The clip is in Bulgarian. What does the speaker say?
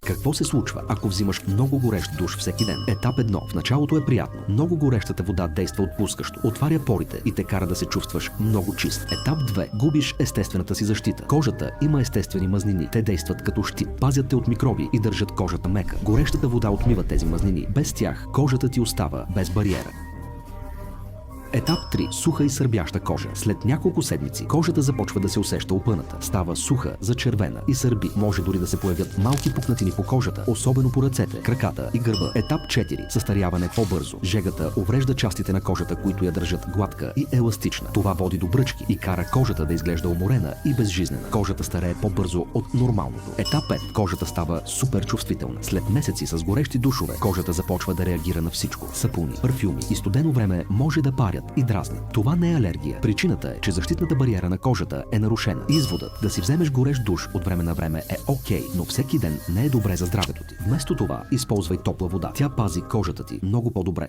Какво се случва, ако взимаш много горещ душ всеки ден? Етап 1. В началото е приятно. Много горещата вода действа отпускащо, отваря порите и те кара да се чувстваш много чист. Етап 2. Губиш естествената си защита. Кожата има естествени мазнини. Те действат като щит, пазят те от микроби и държат кожата мека. Горещата вода отмива тези мазнини. Без тях кожата ти остава без бариера. Етап 3. Суха и сърбяща кожа. След няколко седмици кожата започва да се усеща опъната. Става суха, зачервена и сърби. Може дори да се появят малки пукнатини по кожата, особено по ръцете, краката и гърба. Етап 4. Състаряване по-бързо. Жегата уврежда частите на кожата, които я държат гладка и еластична. Това води до бръчки и кара кожата да изглежда уморена и безжизнена. Кожата старее по-бързо от нормалното. Етап 5. Кожата става супер чувствителна. След месеци с горещи душове, кожата започва да реагира на всичко. Сапуни, парфюми и студено време може да парят и дразнят. Това не е алергия. Причината е, че защитната бариера на кожата е нарушена. Изводът да си вземеш горещ душ от време на време е окей, но всеки ден не е добре за здравето ти. Вместо това, използвай топла вода. Тя пази кожата ти много по-добре.